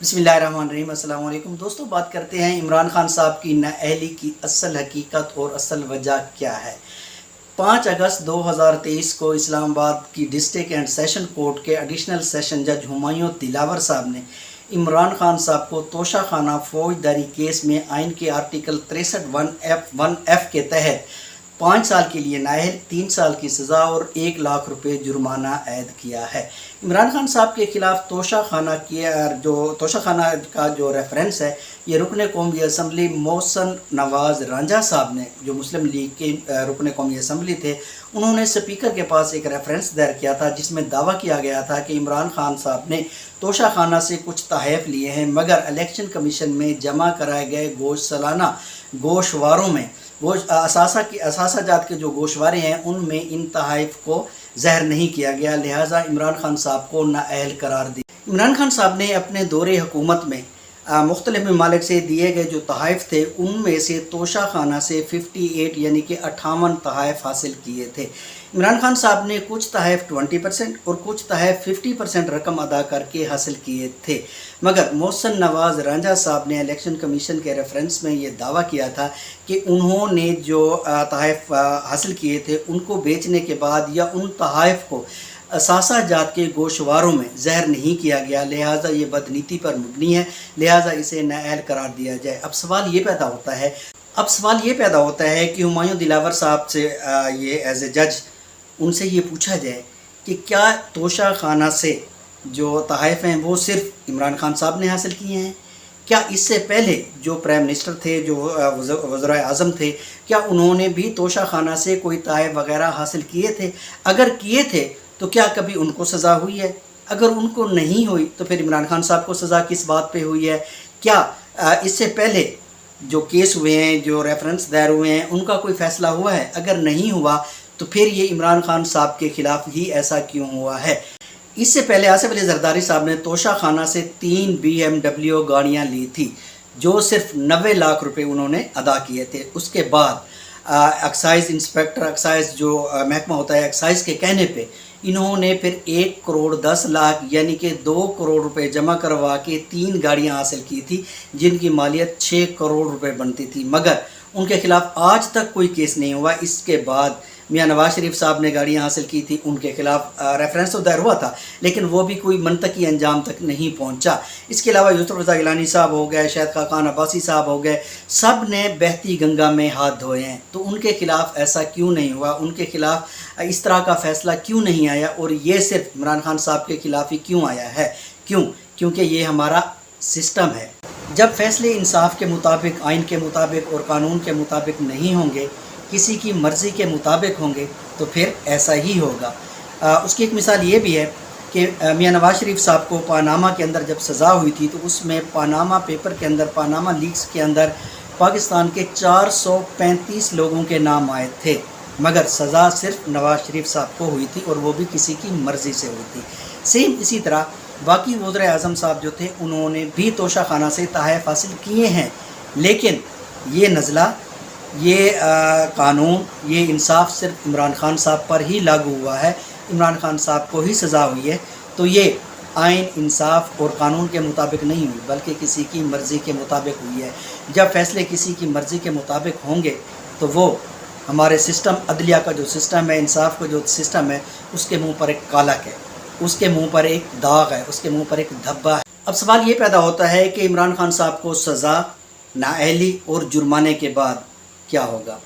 बिस्मिल्लाहिर्रहमानिर्रहीम। अस्सलाम वालेकुम दोस्तों, बात करते हैं इमरान खान साहब की नाअहली की असल हकीकत और असल वजह क्या है। 5 अगस्त 2023 को इस्लामाबाद की डिस्ट्रिक्ट एंड सेशन कोर्ट के एडिशनल सेशन जज हुमायूं दिलावर साहब ने इमरान खान साहब को तोशाखाना फौजदारी केस में आइन के आर्टिकल 63(1)(f) के तहत 5 साल के लिए नाअहल, 3 साल की सज़ा और 1 लाख रुपए जुर्माना ऐद किया है। इमरान खान साहब के खिलाफ तोशाखाना का जो रेफरेंस है, ये रुकन कौमी असम्बली मोहसन नवाज़ रांझा साहब ने, जो मुस्लिम लीग के रुकन कौमी असम्बली थे, उन्होंने स्पीकर के पास एक रेफरेंस दायर किया था जिसमें दावा किया गया था कि इमरान खान साहब ने तोशाखाना से कुछ तहफ़ लिए हैं, मगर इलेक्शन कमीशन में जमा कराए गए सालाना गोशवारों में असासा जात के जो गोशवारे हैं उनमें इन तहफ़ को ज़हर नहीं किया गया, लिहाजा इमरान खान साहब को नाअहल करार दिया। इमरान खान साहब ने अपने दौरे हुकूमत में मुख्तलिफ ममालिक से दिए गए जो तहफ़ थे उनमें से तोशाखाना से 58 यानी कि 58 तहफ़ हासिल किए थे। इमरान खान साहब ने कुछ तहफ़ 20% और कुछ तहफ़ 50% रकम अदा करके हासिल किए थे, मगर मोहसन नवाज़ रांझा साहब ने इलेक्शन कमीशन के रेफरेंस में ये दावा किया था कि उन्होंने जो तहफ़ हासिल किए थे उनको बेचने के बाद या उन तहफ़ को असासा जात के गोशवारों में ज़हर नहीं किया गया, लिहाजा ये बदनीति पर मबनी है, लिहाजा इसे नाअहल करार दिया जाए। अब सवाल ये पैदा होता है कि हुमायूं दिलावर साहब से ये एज ए जज उनसे ये पूछा जाए कि क्या तोशाखाना से जो तहफ़ हैं वो सिर्फ इमरान खान साहब ने हासिल किए हैं? क्या इससे पहले जो प्राइम मिनिस्टर थे, जो वज़ीर आज़म थे, क्या उन्होंने भी तोशाखाना से कोई तहफ़ वगैरह हासिल किए थे? अगर किए थे तो क्या कभी उनको सज़ा हुई है? अगर उनको नहीं हुई तो फिर इमरान खान साहब को सज़ा किस बात पे हुई है? क्या इससे पहले जो केस हुए हैं, जो रेफरेंस दायर हुए हैं, उनका कोई फ़ैसला हुआ है? अगर नहीं हुआ तो फिर ये इमरान खान साहब के ख़िलाफ़ ही ऐसा क्यों हुआ है? इससे पहले आसिफ अली जरदारी साहब ने तोशाखाना से 3 BMW गाड़ियाँ ली थी, जो सिर्फ 90 लाख रुपए उन्होंने अदा किए थे। उसके बाद एक्साइज़ इंस्पेक्टर, एक्साइज़ जो महकमा होता है एक्साइज़ के कहने पे इन्होंने फिर 1 करोड़ 10 लाख यानी कि 2 करोड़ रुपए जमा करवा के 3 गाड़ियां हासिल की थी, जिनकी मालियत 6 करोड़ रुपए बनती थी, मगर उनके खिलाफ आज तक कोई केस नहीं हुआ। इसके बाद मियां नवाज शरीफ साहब ने गाड़ियां हासिल की थी, उनके खिलाफ रेफरेंस तो दायर हुआ था, लेकिन वो भी कोई मंतकी अंजाम तक नहीं पहुंचा। इसके अलावा यूसुफ रज़ा गिलानी साहब हो गए, शाहिद खाकान अब्बासी साहब हो गए, सब ने बहती गंगा में हाथ धोए हैं, तो उनके खिलाफ ऐसा क्यों नहीं हुआ? उनके खिलाफ इस तरह का फ़ैसला क्यों नहीं आया और ये सिर्फ इमरान खान साहब के खिलाफ ही क्यों आया है? क्योंकि ये हमारा सिस्टम है। जब फ़ैसले इंसाफ के मुताबिक, आइन के मुताबिक और कानून के मुताबिक नहीं होंगे, किसी की मर्ज़ी के मुताबिक होंगे, तो फिर ऐसा ही होगा। उसकी एक मिसाल ये भी है कि मियां नवाज शरीफ साहब को पानामा के अंदर जब सज़ा हुई थी तो उसमें पानामा पेपर के अंदर, पानामा लीक्स के अंदर पाकिस्तान के 435 लोगों के नाम आए थे, मगर सज़ा सिर्फ नवाज शरीफ साहब को हुई थी और वो भी किसी की मर्ज़ी से हुई थी। सेम इसी तरह बाकी वज़ीर आज़म साहब जो थे उन्होंने भी तोशाखाना से तहफ़ हासिल किए हैं, लेकिन ये नज़ला, ये कानून, ये इंसाफ सिर्फ इमरान खान साहब पर ही लागू हुआ है, इमरान खान साहब को ही सज़ा हुई है। तो ये आइन, इंसाफ और कानून के मुताबिक नहीं हुई, बल्कि किसी की मर्ज़ी के मुताबिक हुई है। जब फ़ैसले किसी की मर्ज़ी के मुताबिक होंगे तो वो हमारे सिस्टम, अदलिया का जो सिस्टम है, इंसाफ का जो सिस्टम है, उसके मुँह पर एक कालक है, उसके मुँह पर एक दाग है, उसके मुँह पर एक धब्बा है। अब सवाल ये पैदा होता है कि इमरान खान साहब को सज़ा, नाअहली और जुर्माने के बाद क्या होगा?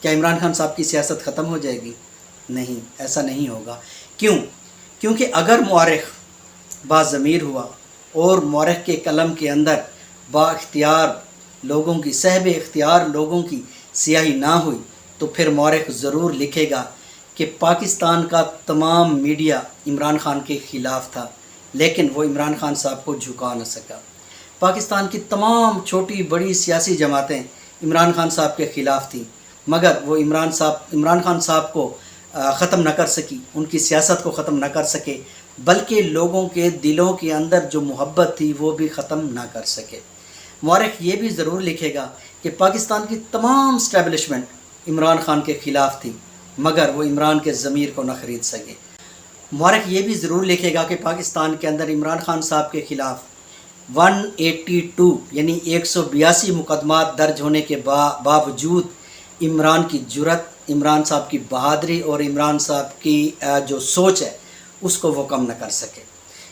क्या इमरान खान साहब की सियासत ख़त्म हो जाएगी? नहीं, ऐसा नहीं होगा। क्योंकि अगर मुआरिख बाज़मीर हुआ और मुआरिख के कलम के अंदर बाख्तियार लोगों की, सहब इख्तियार लोगों की स्याही ना हुई, तो फिर मुआरिख ज़रूर लिखेगा कि पाकिस्तान का तमाम मीडिया इमरान खान के ख़िलाफ़ था, लेकिन वो इमरान खान साहब को झुका न सका। पाकिस्तान की तमाम छोटी बड़ी सियासी जमातें इमरान खान साहब के ख़िलाफ़ थी, मगर वो इमरान खान साहब को ख़त्म न कर सकी, उनकी सियासत को ख़त्म न कर सके, बल्कि लोगों के दिलों के अंदर जो मोहब्बत थी वो भी ख़त्म ना कर सके। मुआरिख ये भी ज़रूर लिखेगा कि पाकिस्तान की तमाम इस्टेब्लिशमेंट इमरान खान के ख़िलाफ़ थी, मगर वो इमरान के ज़मीर को न ख़रीद सके। मुआरिख ये भी ज़रूर लिखेगा कि पाकिस्तान के अंदर इमरान खान साहब के ख़िलाफ़ 182 یعنی 182 مقدمات درج ہونے کے باوجود عمران کی جرت، عمران صاحب کی بہادری اور عمران صاحب کی جو سوچ ہے اس کو وہ کم نہ کر سکے۔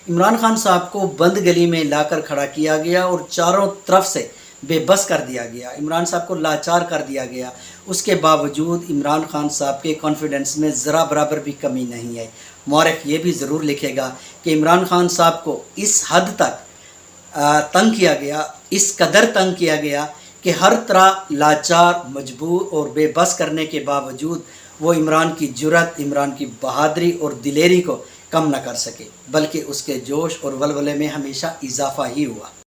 عمران خان صاحب کو بند گلی میں لا کر کھڑا کیا گیا اور چاروں طرف سے بے بس کر دیا گیا، عمران صاحب کو لاچار کر دیا گیا۔ اس کے باوجود عمران خان صاحب کے کانفیڈنس میں ذرا برابر بھی کمی نہیں ہے۔ مورخ یہ بھی ضرور لکھے گا کہ عمران خان صاحب کو اس حد تک تنگ کیا گیا، اس قدر تنگ کیا گیا کہ ہر طرح لاچار، مجبور اور بے بس کرنے کے باوجود وہ عمران کی جرت، عمران کی بہادری اور دلیری کو کم نہ کر سکے، بلکہ اس کے جوش اور ولولے میں ہمیشہ اضافہ ہی ہوا۔